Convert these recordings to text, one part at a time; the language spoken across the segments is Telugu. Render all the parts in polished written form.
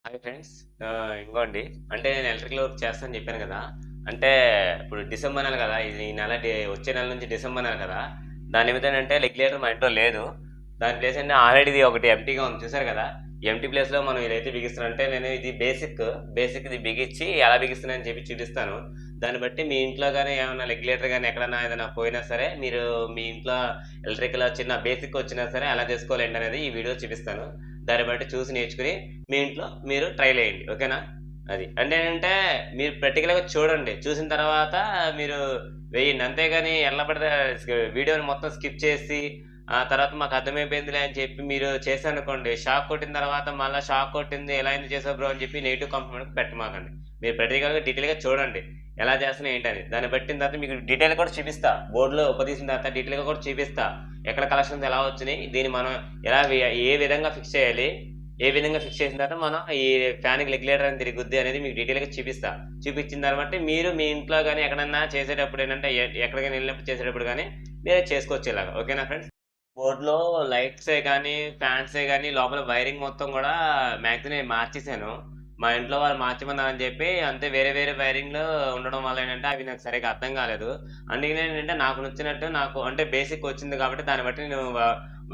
Hi friends. ఇంకోండి. అంటే నేను ఎలక్ట్రికల్ వర్క్ చేస్తానని చెప్పాను కదా. అంటే ఇప్పుడు డిసెంబర్ నెల కదా, ఇది ఈ నెల వచ్చే నెల నుంచి డిసెంబర్ నెల కదా. దాని నిమిత్తం అంటే రెగ్యులేటర్ మా ఇంట్లో లేదు. దాని ప్లేస్ అంటే ఆల్రెడీ ఇది ఒకటి ఎంటీగా ఉంది, చూసారు కదా. ఎంటీ ప్లేస్లో మనం ఇదైతే బిగిస్తున్నాం. అంటే నేను ఇది బేసిక్ ఇది బిగించి ఎలా బిగిస్తున్నానని చెప్పి చూపిస్తాను. దాన్ని బట్టి మీ ఇంట్లో కానీ ఏమైనా రెగ్యులేటర్ కానీ ఎక్కడైనా ఏదైనా పోయినా సరే, మీరు మీ ఇంట్లో ఎలక్ట్రికల్ చిన్న బేసిక్ వచ్చినా సరే ఎలా చేసుకోవాలి ఏంటనేది ఈ వీడియో చూపిస్తాను. దాన్ని బట్టి చూసి నేర్చుకుని మీ ఇంట్లో మీరు ట్రైల్ వేయండి, ఓకేనా. అది అంటే ఏంటంటే మీరు ప్రాక్టికల్గా చూడండి, చూసిన తర్వాత మీరు వేయండి. అంతేగాని ఎలా పడితే వీడియోని మొత్తం స్కిప్ చేసి ఆ తర్వాత మాకు అర్థమైపోయిందిలే అని చెప్పి మీరు చేశారనుకోండి, షాక్ కొట్టిన తర్వాత మళ్ళీ షాక్ కొట్టింది ఎలా అయింది చేసావు బ్రో అని చెప్పి నెగిటివ్ కాంప్లిమెంట్ పెట్టమాకండి. మీరు ప్రాక్టికల్గా డీటెయిల్గా చూడండి ఎలా చేస్తున్నా ఏంటని. దాన్ని బట్టిన తర్వాత మీకు డీటెయిల్ కూడా చూపిస్తా, బోర్డులో ఉపదేశించిన తర్వాత డీటెయిల్గా కూడా చూపిస్తా ఎక్కడ కలెక్షన్స్ ఎలా వచ్చినాయి, దీన్ని మనం ఎలా ఏ విధంగా ఫిక్స్ చేయాలి, ఏ విధంగా ఫిక్స్ చేసిన తర్వాత మనం ఈ ఫ్యాన్కి రెగ్యులేటర్ అని తిరుగుద్ది అనేది మీకు డీటెయిల్గా చూపించిన తర్వాత మీరు మీ ఇంట్లో కానీ ఎక్కడన్నా చేసేటప్పుడు ఏంటంటే ఎక్కడికైనా వెళ్ళినప్పుడు చేసేటప్పుడు కానీ మీరే చేసుకోవచ్చు ఇలాగా, ఓకేనా ఫ్రెండ్స్. బోర్డులో లైట్సే కానీ ఫ్యాన్సే కానీ లోపల వైరింగ్ మొత్తం కూడా మ్యాక్సిమం నేను మార్చేసాను. మా ఇంట్లో వాళ్ళు మార్చమన్నారని చెప్పి అంతే, వేరే వేరే వైరింగ్లు ఉండడం వల్ల ఏంటంటే అవి నాకు సరిగ్గా అర్థం కాలేదు. అందుకని ఏంటంటే నాకు నచ్చినట్టు నాకు అంటే బేసిక్ వచ్చింది కాబట్టి దాన్ని బట్టి నేను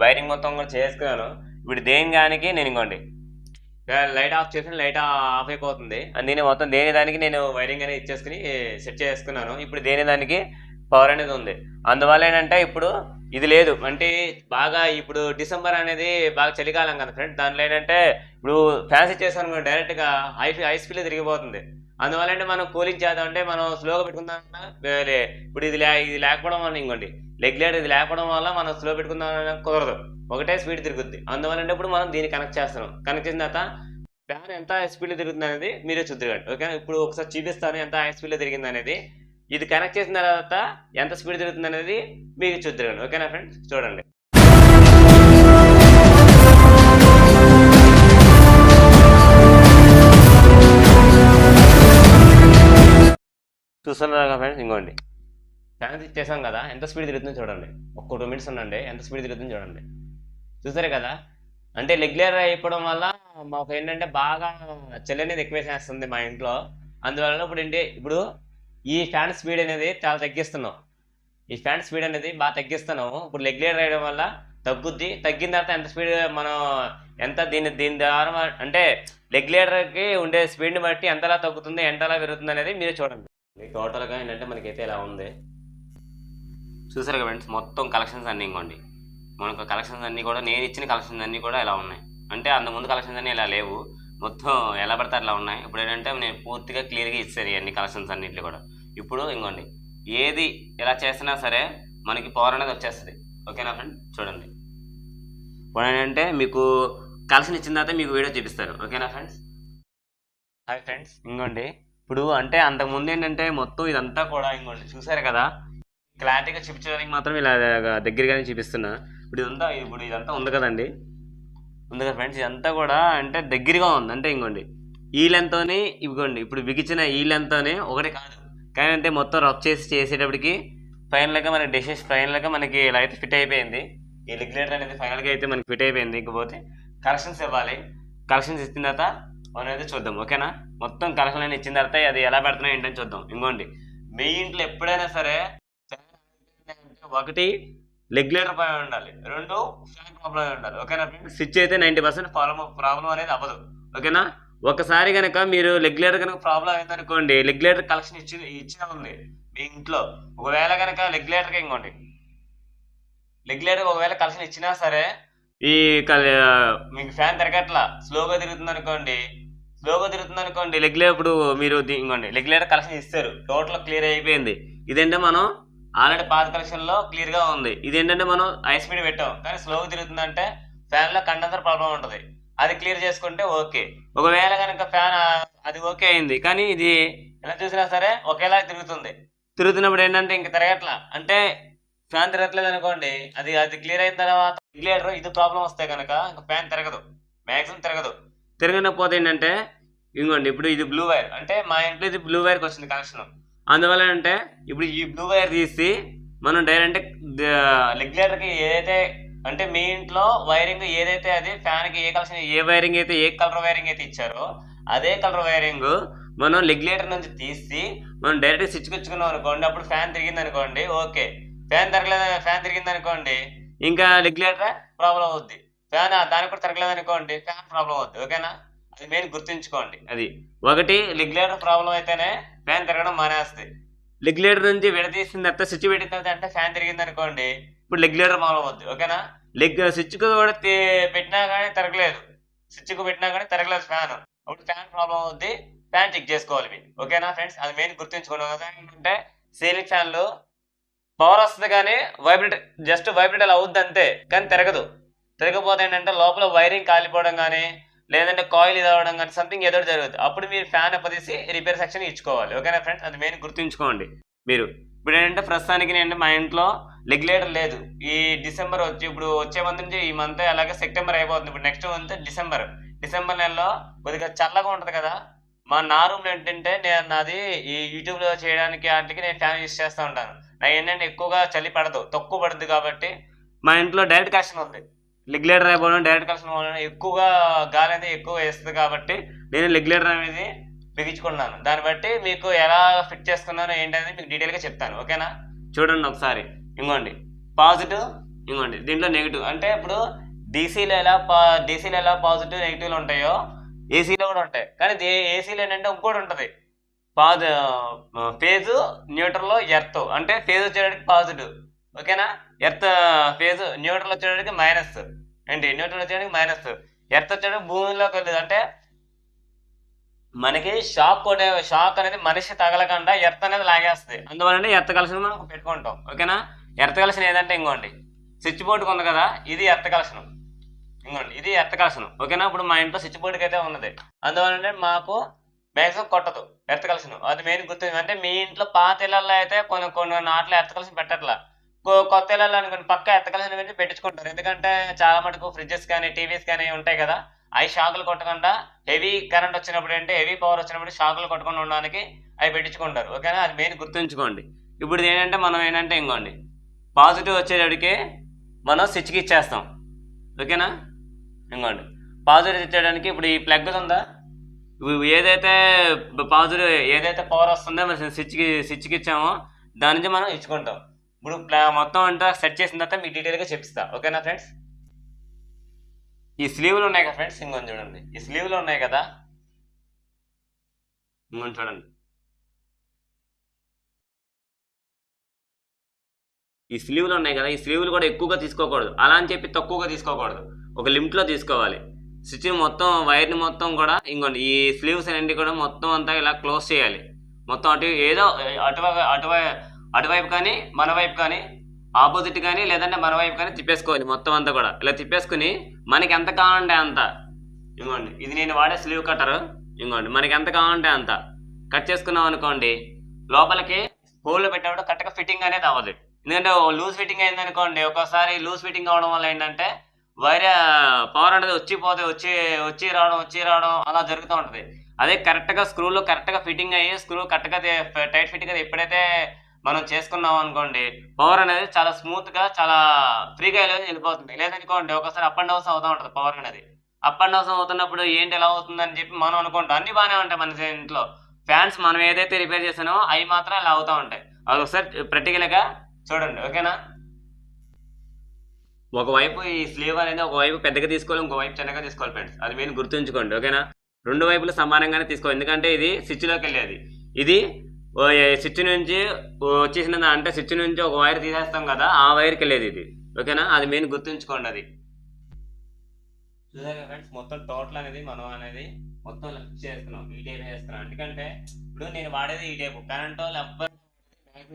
వైరింగ్ మొత్తం కూడా చేసుకున్నాను. ఇప్పుడు దేని దానికి నేను ఇంకోండి లైట్ ఆఫ్ చేసిన లైట్ ఆఫ్ అయిపోతుంది. అందుకని మొత్తం దేని దానికి నేను వైరింగ్ అనేది ఇచ్చేసుకుని సెట్ చేసుకున్నాను. ఇప్పుడు దేని దానికి పవర్ అనేది ఉంది. అందువల్ల ఏంటంటే ఇప్పుడు ఇది లేదు అంటే బాగా ఇప్పుడు డిసెంబర్ అనేది బాగా చలికాలం కదా ఫ్రెండ్. దానిలో ఏంటంటే ఇప్పుడు ఫ్యాన్స్ ఇచ్చేసాను డైరెక్ట్గా హై స్పీడ్లో తిరిగిపోతుంది. అందువల్ల అంటే మనం కూలింగ్ చేద్దాం అంటే మనం స్లోగా పెట్టుకుందాం. ఇప్పుడు ఇది లేకపోవడం వల్ల ఇంకోండి రెగ్యులేటర్ ఇది లేకపోవడం వల్ల మనం స్లో పెట్టుకుందాం కుదరదు, ఒకటే స్పీడ్ తిరుగుద్ది. అందువల్ల అంటే ఇప్పుడు మనం దీన్ని కనెక్ట్ చేస్తున్నాం. కనెక్ట్ చేసిన తర్వాత ఫ్యాన్ ఎంత హై స్పీడ్లో తిరుగుతుంది అనేది మీరే చూద్దరు, ఓకే. ఇప్పుడు ఒకసారి చూపిస్తాను ఎంత హై స్పీడ్లో తిరిగింది అనేది. ఇది కనెక్ట్ చేసిన తర్వాత ఎంత స్పీడ్ తిరుగుతుంది అనేది మీకు చూద్దరు, ఓకేనా ఫ్రెండ్స్. చూడండి, చూస్తున్నారు కదా ఫ్రెండ్స్. ఇంకోండి ఫ్యాన్స్ ఇచ్చేసాం కదా, ఎంత స్పీడ్ తిరుగుతుందో చూడండి. ఒక 2 మినిట్స్ ఉండండి, ఎంత స్పీడ్ తిరుగుతుందో చూడండి. చూసారు కదా. అంటే రెగ్యులర్ అయిపోవడం వల్ల మాకు ఏంటంటే బాగా చలి అనేది ఎక్కువేసేస్తుంది మా ఇంట్లో. అందువల్ల ఇప్పుడు ఈ ఫ్యాన్ స్పీడ్ అనేది చాలా తగ్గిస్తున్నాం. ఈ ఫ్యాన్ స్పీడ్ అనేది బాగా తగ్గిస్తున్నాము. ఇప్పుడు రెగ్యులేటర్ వేయడం వల్ల తగ్గుద్ది. తగ్గిన తర్వాత ఎంత స్పీడ్ మనం ఎంత దీని ద్వారా అంటే రెగ్యులేటర్కి ఉండే స్పీడ్ని బట్టి ఎంతలా తగ్గుతుంది ఎంతలా పెరుగుతుంది అనేది మీరు చూడండి. టోటల్గా ఏంటంటే మనకైతే ఇలా ఉంది, చూసారు కదా ఫ్రెండ్స్. మొత్తం కలెక్షన్స్ అన్నీ ఇంకోండి, మనకు కలెక్షన్స్ అన్నీ కూడా నేను ఇచ్చిన కలెక్షన్స్ అన్నీ కూడా ఇలా ఉన్నాయి. అంటే అంతకుముందు కలెక్షన్స్ అన్నీ ఇలా లేవు, మొత్తం ఎలా పడితే అట్లా ఉన్నాయి. ఇప్పుడు ఏంటంటే నేను పూర్తిగా క్లియర్గా ఇచ్చాను అన్ని కలెక్షన్స్ అన్నింటిలో కూడా. ఇప్పుడు ఇంకోండి ఏది ఎలా చేసినా సరే మనకి పవర్ అనేది వచ్చేస్తుంది, ఓకేనా ఫ్రెండ్. చూడండి, ఇప్పుడు ఏంటంటే మీకు కలెక్షన్ ఇచ్చిన తర్వాత మీకు వీడియో చూపిస్తారు, ఓకేనా ఫ్రెండ్స్. Hi friends. ఇంకోండి ఇప్పుడు అంటే అంతకుముందు ఏంటంటే మొత్తం ఇదంతా కూడా ఇంకోండి చూసారు కదా, క్లారిటీగా చూపించడానికి మాత్రం ఇలా దగ్గరగానే చూపిస్తున్నా. ఇప్పుడు ఇదంతా ఉంది కదండి, ఉంది కదా ఫ్రెండ్స్. ఇదంతా కూడా అంటే దగ్గరగా ఉంది. అంటే ఇంకోండి ఈ లెంత్తోనే ఇవ్వండి, ఇప్పుడు బిగించిన ఈ లెంత్తోనే ఒకటి కాదు కానీ అంటే మొత్తం రఫ్ చేసేటప్పటికి ఫైనల్గా మనకి డిషెస్ ఫైనల్గా మనకి ఇలా అయితే ఫిట్ అయిపోయింది. ఈ రెగ్యులేటర్ అనేది ఫైనల్గా అయితే మనకి ఫిట్ అయిపోయింది. ఇంకపోతే కలెక్షన్స్ ఇవ్వాలి. కలెక్షన్స్ ఇచ్చిన తర్వాత మనం అయితే చూద్దాం, ఓకేనా. మొత్తం కలెక్షన్ అనేది ఇచ్చిన తర్వాత అది ఎలా పెడుతున్నాయి ఏంటని చూద్దాం. ఇంకోండి మీ ఇంట్లో ఎప్పుడైనా సరే ఒకటి రెగ్యులేటర్ ప్రాబ్లం ఉండాలి, 2 ఫ్యాన్ ప్రాబ్లం ఉండాలి, ఓకేనా ఫ్రెండ్స్. స్విచ్ అయితే 90% ప్రాబ్లం అనేది అవ్వదు, ఓకేనా. ఒకసారి కనుక మీరు రెగ్యులేటర్ కనుక ప్రాబ్లం అయిందనుకోండి, రెగ్యులేటర్ కలెక్షన్ ఇచ్చిన ఉంది మీ ఇంట్లో. ఒకవేళ కనుక రెగ్యులేటర్కి ఇంకోండి రెగ్యులేటర్ ఒకవేళ కలెక్షన్ ఇచ్చినా సరే ఈ మీకు ఫ్యాన్ తిరగట్లా స్లోగా తిరుగుతుంది అనుకోండి రెగ్యులేటర్. ఇప్పుడు మీరు ఇంకోండి రెగ్యులేటర్ కలెక్షన్ ఇస్తారు, టోటల్ క్లియర్ అయిపోయింది. ఇదంటే మనం ఆల్రెడీ పాత కలెక్షన్లో క్లియర్గా ఉంది. ఇదేంటంటే మనం హై స్పీడ్ పెట్టాం కానీ స్లోగా తిరుగుతుందంటే ఫ్యాన్లో కండెన్సర్ ప్రాబ్లం ఉంటుంది, అది క్లియర్ చేసుకుంటే ఓకే. ఒకవేళ కనుక ఫ్యాన్ అది ఓకే అయింది కానీ ఇది ఎలా చూసినా సరే ఒకేలా తిరుగుతున్నప్పుడు ఏంటంటే ఇంక తిరగట్లా అంటే ఫ్యాన్ తిరగట్లేదు అనుకోండి, అది క్లియర్ అయిన తర్వాత రెగ్యులేటర్ ఇది ప్రాబ్లం వస్తే కనుక ఇంకా ఫ్యాన్ తిరగదు, మ్యాక్సిమం తిరగకపోతే ఏంటంటే ఇంకోండి ఇప్పుడు ఇది బ్లూ వైర్. అంటే మా ఇంట్లో ఇది బ్లూ వైర్కి వచ్చింది కనెక్షన్. అందువల్ల అంటే ఇప్పుడు ఈ బ్లూ వైర్ తీసి మనం డైరెక్ట్ రెగ్యులేటర్కి ఏదైతే అంటే మీ ఇంట్లో వైరింగ్ ఏదైతే అది ఫ్యాన్కి ఏ వైరింగ్ అయితే ఏ కలర్ వైరింగ్ అయితే ఇచ్చారో అదే కలర్ వైరింగ్ మనం రెగ్యులేటర్ నుంచి తీసి మనం డైరెక్ట్ స్విచ్ ఇచ్చుకున్నాం అనుకోండి, అప్పుడు ఫ్యాన్ తిరిగింది అనుకోండి, ఓకే. ఫ్యాన్ తిరిగింది అనుకోండి, ఇంకా రెగ్యులేటర్ ప్రాబ్లం అవుద్ది. ఫ్యాన్ దానికి కూడా తిరగలేదు అనుకోండి, ఫ్యాన్ ప్రాబ్లం అవుద్ది. ఓకేనా? అది మెయిన్ గుర్తుంచుకోండి. అది ఒకటి, రెగ్యులేటర్ ప్రాబ్లం అయితేనే ఫ్యాన్ తిరగడం మానేస్తుంది. రెగ్యులేటర్ నుంచి విడదీసిన తర్వాత స్విచ్ పెట్టిన తర్వాత అంటే ఫ్యాన్ తిరిగింది అనుకోండి, ఇప్పుడు రెగ్యులేటర్ ప్రాబ్లం అవుద్ది. ఓకేనా? స్విచ్కు కూడా పెట్టినా కానీ తిరగలేదు, స్విచ్కు పెట్టినా కానీ తిరగలేదు ఫ్యాన్, అప్పుడు ఫ్యాన్ ప్రాబ్లం అవుద్ది. ఫ్యాన్ చెక్ చేసుకోవాలి మీరు. ఓకేనా ఫ్రెండ్స్? అది మెయిన్ గుర్తుంచుకోండి. ఏంటంటే సీలింగ్ ఫ్యాన్లు పవర్ వస్తుంది కానీ జస్ట్ వైబ్రేట్ అలా అవుద్ది అంతే, కానీ తిరగదు. తిరగకపోతే ఏంటంటే లోపల వైరింగ్ కాలిపోవడం కానీ లేదంటే కాయిల్ ఇది అవ్వడం కానీ సంథింగ్ ఏదో జరుగుతుంది. అప్పుడు మీరు ఫ్యాన్ అప్పదీసి రిపేర్ సెక్షన్ ఇచ్చుకోవాలి. ఓకేనా ఫ్రెండ్స్? అది మెయిన్ గుర్తుంచుకోండి మీరు. ఇప్పుడు ఏంటంటే ప్రస్తుతానికి నేను మా ఇంట్లో రెగ్యులేటర్ లేదు. ఈ డిసెంబర్ ఇప్పుడు వచ్చే మంత్ నుంచి ఈ మంత్ అలాగే సెప్టెంబర్ అయిపోతుంది. ఇప్పుడు నెక్స్ట్ మంత్ డిసెంబర్ నెలలో కొద్దిగా చల్లగా ఉంటుంది కదా. నా రూమ్లో ఏంటంటే నాది ఈ యూట్యూబ్లో చేయడానికి వాటికి నేను ఫ్యాన్ యూస్ చేస్తూ ఉంటాను. నాకు ఏంటంటే ఎక్కువగా చలి పడదు, తక్కువ పడుతుంది కాబట్టి మా ఇంట్లో డైరెక్ట్ కనెక్షన్ ఉంది. రెగ్యులేటర్ అయిపోవడం డైరెక్ట్ కనెక్షన్ అవ్వడం ఎక్కువగా గాలి అనేది ఎక్కువ వేస్తుంది కాబట్టి నేను రెగ్యులేటర్ అనేది బిగించుకున్నాను. దాన్ని బట్టి మీకు ఎలా ఫిట్ చేసుకున్నానో ఏంటనేది మీకు డీటెయిల్గా చెప్తాను. ఓకేనా? చూడండి ఒకసారి. ఇంకోండి పాజిటివ్, ఇంకోండి దీంట్లో నెగిటివ్. అంటే ఇప్పుడు డీసీలో ఎలా పాజిటివ్ నెగిటివ్లు ఉంటాయో ఏసీలో కూడా ఉంటాయి. కానీ ఏసీలో ఏంటంటే ఇంకోటి ఉంటుంది, ఫేజ్ న్యూట్రల్ ఎర్త్. అంటే ఫేజ్ వచ్చేటప్పటికి పాజిటివ్, ఓకేనా? ఎర్త్ ఫేజ్ న్యూట్రల్ వచ్చేటప్పటికి మైనస్. న్యూట్రల్ వచ్చేటప్పటికి మైనస్. ఎర్త్ వచ్చేటప్పుడు భూమిలోకి వెళ్ళదు. అంటే మనకి షాక్ అనేది మనిషి తగలకుండా ఎర్త్ అనేది లాగేస్తుంది. అందువల్ల ఎర్త్ కలెక్షన్ మనం పెట్టుకుంటాం. ఓకేనా? ఎర్త్ కలెక్షన్ ఏదంటే ఇంకోండి స్విచ్ బోర్డుకి ఉంది కదా, ఇది ఎర్త్ కలెక్షన్. ఇంకోండి ఇది ఎర్త్ కలెక్షన్. ఓకేనా? ఇప్పుడు మా ఇంట్లో స్విచ్ బోర్డుకి అయితే ఉన్నది, అందువల్ల మాకు మ్యాక్సిమం కొట్టదు ఎర్త్ కలెక్షన్. అది మెయిన్ గుర్తు. అంటే మీ ఇంట్లో పాత ఇళ్ళల్లో అయితే కొన్ని నాట్లో ఎర్త్ కలెక్షన్ పెట్టట్లా. కొత్త ఇళ్ళల్లో అనుకోండి పక్క ఎర్త్ కలెక్షన్ పెట్టి పెట్టించుకుంటారు. ఎందుకంటే చాలా మటుకు ఫ్రిడ్జెస్ కానీ టీవీస్ కానీ ఉంటాయి కదా, అవి షాకులు కొట్టకుండా హెవీ కరెంట్ వచ్చినప్పుడు హెవీ పవర్ వచ్చినప్పుడు షాకులు కొట్టకుండా ఉండడానికి అవి పెట్టించుకుంటారు. ఓకేనా? అది మెయిన్ గుర్తుంచుకోండి. ఇప్పుడు ఏంటంటే మనం ఏంటంటే ఇంకోండి పాజిటివ్ వచ్చేటప్పటికి మనం స్విచ్కి ఇచ్చేస్తాం. ఓకేనా? ఇంకోండి పాజిటివ్ ఇచ్చేయడానికి ఇప్పుడు ఈ ప్లగ్ ఉందా, ఏదైతే పాజిటివ్ ఏదైతే పవర్ వస్తుందో మనం స్విచ్కి ఇచ్చామో దాని నుంచి మనం ఇచ్చుకుంటాం. ఇప్పుడు మొత్తం అంతా సెట్ చేసిన తర్వాత మీకు డీటెయిల్గా చెప్తా. ఓకేనా ఫ్రెండ్స్? ఈ స్లీవ్లు ఉన్నాయి కదా ఫ్రెండ్స్, ఇంకొంచెం చూడండి. ఈ స్లీవ్లు ఉన్నాయి కదా, ఇంకొంచెం చూడండి. ఈ స్లీవ్లు ఉన్నాయి కదా, ఈ స్లీవ్లు కూడా ఎక్కువగా తీసుకోకూడదు. అలా అని చెప్పి తక్కువగా తీసుకోకూడదు, ఒక లిమిట్లో తీసుకోవాలి. స్విచ్ మొత్తం వైర్ని మొత్తం కూడా ఇంకోండి ఈ స్లీవ్స్ అన్ని కూడా మొత్తం అంతా ఇలా క్లోజ్ చేయాలి. మొత్తం ఏదో అటువైపు కానీ మన వైపు కానీ ఆపోజిట్ కానీ లేదంటే మన వైపు కానీ తిప్పేసుకోవాలి. మొత్తం అంతా కూడా ఇలా తిప్పేసుకుని మనకి ఎంత కావాలంటే అంత, ఇంకోండి ఇది నేను వాడే స్లీవ్ కట్టరు, ఇంకోండి మనకి ఎంత కావాలంటే అంత కట్ చేసుకున్నాం అనుకోండి, లోపలికి హోల్లో పెట్టినప్పుడు కరెక్ట్గా ఫిట్టింగ్ అనేది అవ్వదు. ఎందుకంటే లూజ్ ఫిట్టింగ్ అయింది అనుకోండి, ఒక్కోసారి లూజ్ ఫిట్టింగ్ అవడం వల్ల ఏంటంటే వైర్ పవర్ అనేది వచ్చి రావడం అలా జరుగుతూ ఉంటుంది. అదే కరెక్ట్గా స్క్రూలో కరెక్ట్గా ఫిట్టింగ్ అయ్యి స్క్రూ కరెక్ట్గా టైట్ ఫిట్గా ఎప్పుడైతే మనం చేసుకున్నాం అనుకోండి, పవర్ అనేది చాలా స్మూత్గా చాలా ఫ్రీగా వెళ్ళిపోతుంది. లేదనుకోండి ఒకసారి అప్ అండ్ డౌన్స్ అవుతూ ఉంటుంది. పవర్ అనేది అప్ అండ్ డౌన్స్ అవుతున్నప్పుడు ఏంటి ఎలా అవుతుందని చెప్పి మనం అనుకుంటాం. అన్ని బాగానే ఉంటాయి మన ఇంట్లో ఫ్యాన్స్, మనం ఏదైతే రిపేర్ చేసామో అవి మాత్రం ఇలా అవుతూ ఉంటాయి. అది ఒకసారి ప్రాక్టికల్గా చూడండి. ఓకేనా? ఒకవైపు ఈ స్లీవ్ అనేది ఒకవైపు పెద్దగా తీసుకోవాలి, ఇంకోవైపు చిన్నగా తీసుకోవాలి ఫ్రెండ్స్. అది మెయిన్ గుర్తుంచుకోండి. ఓకేనా? రెండు వైపులు సమానంగానే తీసుకోవాలి. ఎందుకంటే ఇది స్విచ్లోకి వెళ్ళేది, ఇది స్విచ్ నుంచి వచ్చేసిన అంటే స్విచ్ నుంచి ఒక వైర్ తీసేస్తాం కదా, ఆ వైర్కి వెళ్ళేది ఇది. ఓకేనా? అది మెయిన్ గుర్తుంచుకోండి. అది చూసారు ఫ్రెండ్స్, మొత్తం టోటల్ అనేది మనం అనేది మొత్తం లిఫ్ట్ చేస్తున్నాం, ఈ టైప్ వేస్తున్నాం. ఎందుకంటే ఇప్పుడు నేను వాడేది ఈ టైపు, కరెంట్ ఎవ్వరు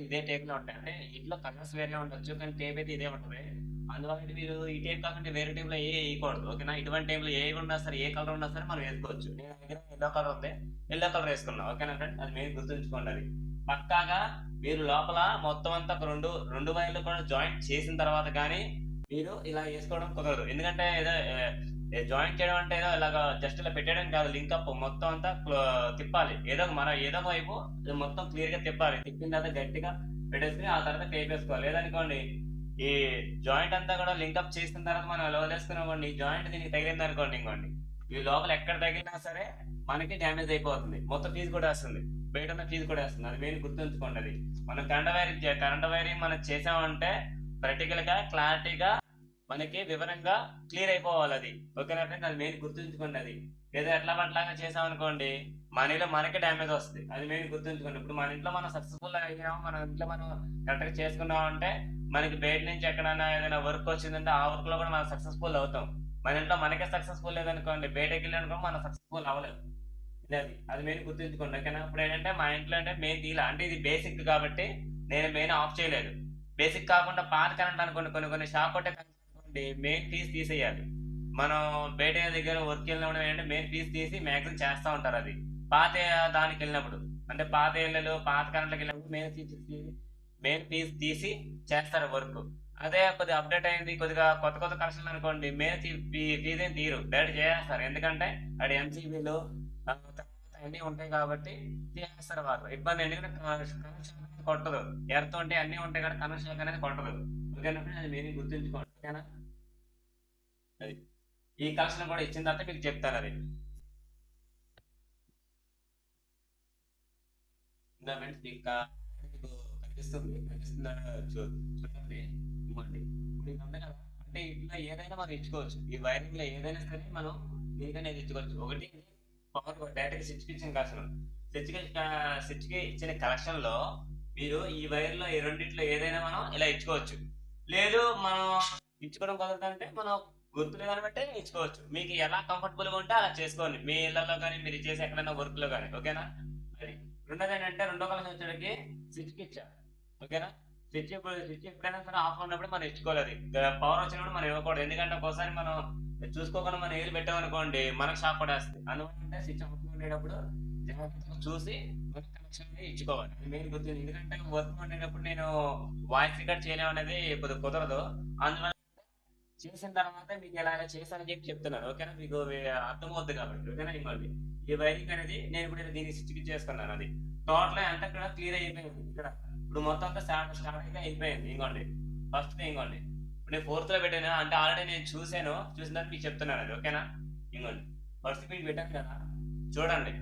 ఇదే టైప్లో ఉంటాయి. అంటే ఇంట్లో కలర్స్ వేరే ఉండొచ్చు కానీ టేప్ అయితే ఇదే ఉంటుంది. అందువల్ల మీరు ఈ టైప్ కాకుండా వేరే టైప్లో వేయకూడదు. ఓకేనా? ఇటువంటి టైప్లో ఏ ఉన్నా సరే ఏ కలర్ ఉన్నా సరే మనం వేసుకోవచ్చు. నేను దగ్గర ఎల్లో కలర్ ఉంది, ఎల్లో కలర్ వేసుకున్నాం. ఓకేనా ఫ్రెండ్? అది మీరు గుర్తుంచుకోండి. అది పక్కాగా మీరు లోపల మొత్తం అంతా రెండు వైర్లు కూడా జాయింట్ చేసిన తర్వాత కానీ మీరు ఇలా వేసుకోవడం కుదరదు. ఎందుకంటే ఏదో జాయింట్ చేయడం అంటే ఏదో ఇలాగ జస్ట్ ఇలా పెట్టడం కాదు, లింక్ అప్ మొత్తం అంతా తిప్పాలి. ఏదో ఒక వైపు మొత్తం క్లియర్గా తిప్పాలి. తిప్పిన తర్వాత గట్టిగా పెట్టేసుకుని ఆ తర్వాత టేప్ వేసుకోవాలి. లేదనుకోండి ఈ జాయింట్ అంతా కూడా లింకప్ చేసిన తర్వాత మనం ఎలా వదిలేసుకున్నామండి, ఈ జాయింట్ దీనికి తగిలింది అనుకోండి, ఇంకోండి ఈ లోపల ఎక్కడ తగిలినా సరే మనకి డ్యామేజ్ అయిపోతుంది, మొత్తం ఫీజు కూడా వస్తుంది, బయట ఉన్న ఫీజు కూడా వస్తుంది. అది మెయిన్ గుర్తుంచుకోండి. అది మనం కరెంట్ వైరింగ్ మనం చేసామంటే ప్రాక్టికల్ గా క్లారిటీగా మనకి వివరంగా క్లియర్ అయిపోవాలి. అది ఓకేనా ఫ్రెండ్స్, అది మెయిన్ గుర్తుంచుకోండి. అది ఏదో ఎట్లా పట్లాగా చేసామనుకోండి మనీలో మనకే డ్యామేజ్ వస్తుంది. అది మెయిన్ గుర్తుంచుకోండి. ఇప్పుడు మన ఇంట్లో మనం సక్సెస్ఫుల్ అయ్యాము, మన ఇంట్లో మనం కరెక్ట్గా చేసుకున్నాం అంటే మనకి బయట నుంచి ఎక్కడైనా ఏదైనా వర్క్ వచ్చిందంటే ఆ వర్క్ లో కూడా మనం సక్సెస్ఫుల్ అవుతాం. మన ఇంట్లో మనకే సక్సెస్ఫుల్ లేదనుకోండి, బయటకి వెళ్ళానుకో మనం సక్సెస్ఫుల్ అవ్వలేదు. అది మెయిన్ గుర్తుంచుకోండి. ఓకేనా, ఇప్పుడు ఏంటంటే మా ఇంట్లో అంటే మెయిన్ తీలా అంటే ఇది బేసిక్ కాబట్టి నేను మెయిన్ ఆఫ్ చేయలేదు. బేసిక్ కాకుండా పాత కరెంట్ అనుకోండి, కొన్ని షాక్ కొట్టే కరెంట్ అనుకోండి మెయిన్ ఫీజ్ తీసేయాలి. మనం బయట దగ్గర వర్క్ వెళ్ళినప్పుడు ఏంటంటే మెయిన్ ఫీజ్ తీసి మ్యాక్సిమం చేస్తూ ఉంటారు. అది పాత దానికి వెళ్ళినప్పుడు అంటే పాత ఇళ్ళలు పాత కరెంట్లకు వెళ్ళినప్పుడు మెయిన్ ఫీజ్ తీసి చేస్తారు వర్క్. అదే కొద్దిగా అప్డేట్ అయింది, కొద్దిగా కొత్త కనెక్షన్ అనుకోండి మెయిన్ ఫీజ్ ఏం తీరు, డైరెక్ట్ చేస్తారు. ఎందుకంటే అది ఎంసీబీలు అన్నీ ఉంటాయి కాబట్టి చేస్తారు వాళ్ళు. ఇబ్బంది ఎందుకంటే కనెక్షన్ కొట్టదు, ఎర్త్ ఉంటే అన్నీ ఉంటాయి కానీ కనెక్షన్ అనేది కొట్టదు. ఓకేనా, అది మెయిన్ గుర్తుంచుకోండి. ఓకేనా, అది ఈ కనెక్షన్ కూడా ఇచ్చిన తర్వాత మీకు చెప్తాను. అది ఇంకా ఫ్రెండ్స్ మీకు కనిపిస్తుందా చూడండి. ఇవ్వండి ఇప్పుడు ఇది ఉంది కదా, అంటే ఇట్లా ఏదైనా మనం ఇచ్చుకోవచ్చు. ఈ వైరింగ్ లో ఏదైనా సరే మనం దీనికైనా ఇచ్చుకోవచ్చు. ఒకటి పవర్ డైరెక్ట్ స్విచ్ కి ఇచ్చిన కనెక్షన్, స్విచ్ కి ఇచ్చిన కనెక్షన్ లో మీరు ఈ వైర్ లో ఈ రెండిట్లో ఏదైనా మనం ఇలా ఇచ్చుకోవచ్చు. లేదు మనం ఇచ్చుకోవడం కుదరదంటే మనం గుర్తులు దాన్ని బట్టే ఇచ్చుకోవచ్చు. మీకు ఎలా కంఫర్టబుల్ గా ఉంటే అలా చేసుకోండి, మీ ఇళ్లలో కానీ మీరు చేసే ఎక్కడైనా వర్క్ లో కానీ. ఓకేనా, అది రెండోది ఏంటంటే రెండో కలర్ వచ్చేటికి స్విచ్ కి ఇచ్చా. ఓకేనా, స్విచ్ ఎప్పుడైనా సరే ఆఫ్ ఉన్నప్పుడు మనం ఇచ్చుకోలేదు, పవర్ వచ్చినప్పుడు మనం ఇవ్వకూడదు. ఎందుకంటే ఒకసారి మనం చూసుకోకుండా మనం ఏది పెట్టామనుకోండి మనకు షాక్ పడేస్తుంది. అందువల్ల స్విచ్ ఆఫ్ ఉండేటప్పుడు జాగ్రత్తగా చూసి కనెక్షన్ ఇచ్చుకోవాలి. అది మెయిన్ గుర్తుంది. ఎందుకంటే వర్క్ ఉండేటప్పుడు నేను వాయిస్ రికార్డ్ చేయలేము అనేది కొద్దిగా కుదరదు. అందువల్ల చేసిన తర్వాత మీకు ఎలా చేశానని చెప్పి చెప్తున్నాను. ఓకేనా, మీకు అర్థమవుద్ది కాబట్టి. ఓకేనా, ఇవ్వండి ఈ వైరింగ్ అనేది నేను ఇప్పుడు దీన్ని స్విచ్ చేసుకున్నాను. అది టోటల్ అంతా కూడా క్లియర్ అయిపోయింది. ఇక్కడ ఇప్పుడు మొత్తం అంతా స్టార్ట్ అయితే అయిపోయింది. ఇంకోండి ఫస్ట్ ఇంకోండి ఇప్పుడు నేను ఫోర్త్ లో పెట్టాను అంటే ఆల్రెడీ నేను చూసిన తర్వాత మీకు చెప్తున్నాను. అది ఓకేనా, ఇంకోండి ఫస్ట్ మీకు పెట్టాను కదా చూడండి.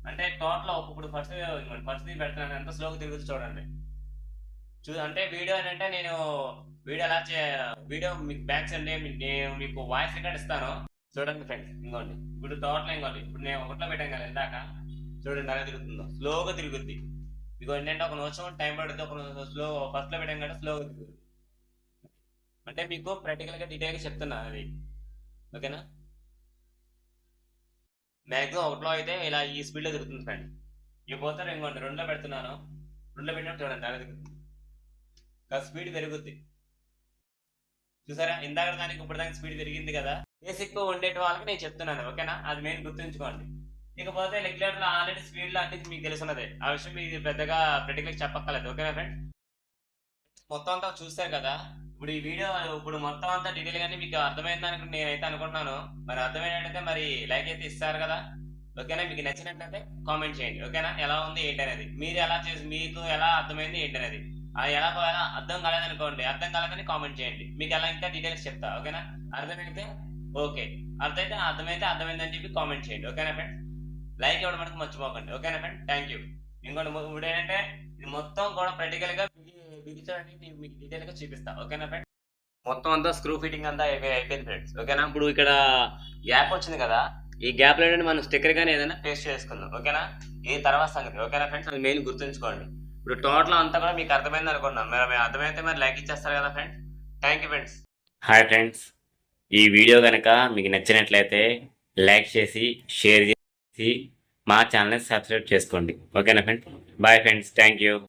అంటే టోటల్ ఇప్పుడు ఫస్ట్ పెడుతున్నాను, ఎంత స్లోగా తిరుగుతూ చూడండి. అంటే వీడియో ఏంటంటే నేను వీడియో మీకు బ్యాక్ సైడ్ నేను మీకు వాయిస్ రికార్డ్ ఇస్తాను చూడండి ఫ్రెండ్స్. ఇంకోండి ఇప్పుడు టోటల్ ఇంకోండి ఇప్పుడు నేను ఒకటిలో పెట్టాను కదా ఇందాక, చూడండి ఎలా తిరుగుతుందో, స్లోగా తిరుగుద్ది. మీకు ఏంటంటే ఒక నిమిషం టైం పడుతుంది, ఒక స్లో ఫస్ట్ లో పెట్టాం కదా స్లోగా తిరుగుద్ది. అంటే మీకు ప్రాక్టికల్ గా డీటెయిల్ గా చెప్తున్నా అది. ఓకేనా, మ్యాక్సిమం ఒకటిలో అయితే ఇలా ఈ స్పీడ్ లో తిరుగుతుంది ఫ్రెండ్. ఇక పోతే ఇంకోండి రెండులో పెడుతున్నాను, రెండులో పెట్టినప్పుడు చూడండి ఎలా తిరుగుతుంది, స్పీడ్ పెరుగుద్ది. చూసారా, ఇందాక దానికి ఇప్పుడు దానికి స్పీడ్ పెరిగింది కదా. బేసిక్ ఉండేటి వాళ్ళకి నేను చెప్తున్నాను. ఓకేనా, అది మెయిన్ గుర్తుంచుకోండి. ఇకపోతే రెగ్యులర్ లో ఆల్రెడీ స్పీడ్ లో అన్ని మీకు తెలుసున్నదే, ఆ విషయం మీకు పెద్దగా ప్రాక్టికల్ చెప్పక్కర్లేదు. ఓకేనా ఫ్రెండ్, మొత్తం అంతా చూస్తారు కదా. ఇప్పుడు ఈ వీడియో ఇప్పుడు మొత్తం అంతా డీటెయిల్ గానే మీకు అర్థమైందని నేనైతే అనుకుంటున్నాను. మరి అర్థమైనట్టయితే మరి లైక్ అయితే ఇస్తారు కదా. ఓకేనా, మీకు నచ్చినట్లయితే కామెంట్ చేయండి. ఓకేనా, ఎలా ఉంది ఏంటి అనేది, మీరు ఎలా చేసి మీకు ఎలా అర్థమైంది ఏంటి అనేది. ఎలా అర్థం కాలేదనుకోండి, అర్థం కాలేదని కామెంట్ చేయండి, మీకు ఎలా ఇంకా డీటెయిల్స్ చెప్తా. ఓకేనా, అర్థమైతే ఓకే, అర్థమైతే అర్థమైందని చెప్పి కామెంట్ చేయండి. ఓకేనా ఫ్రెండ్, లైక్ ఇవ్వడం మనకు మర్చిపోకండి. ఓకేనా ఫ్రెండ్, థ్యాంక్ యూ. ఇంకోటి ఇప్పుడు ఏంటంటే ఇది మొత్తం కూడా ప్రాక్టికల్ గా బిగించడానికి నేను మీకు డీటెయిల్ గా చూపిస్తా. ఓకేనా ఫ్రెండ్, మొత్తం అంతా స్క్రూ ఫిట్టింగ్ అంతా అయిపోయింది ఫ్రెండ్స్. ఓకేనా, ఇప్పుడు ఇక్కడ గ్యాప్ వచ్చింది కదా, ఈ గ్యాప్ లో మనం స్టిక్కర్ గానీ ఏదైనా పేస్ట్ చేసుకుందాం. ఓకేనా, ఈ తర్వాత సంగతి. ఓకేనా ఫ్రెండ్స్, అది మెయిన్ గుర్తుంచుకోండి. ఇప్పుడు టోటల్ అంతా కూడా మీకు అర్థమైంది అనుకున్నాం. మరి అర్థమైతే మరి లైక్ ఇచ్చేస్తారు కదా friends. Thank you friends. Hi friends, ఈ వీడియో కనుక మీకు నచ్చినట్లయితే లైక్ చేసి షేర్ చేసి మా ఛానల్ని సబ్స్క్రైబ్ చేసుకోండి. ఓకేనా friends, bye friends, thank you.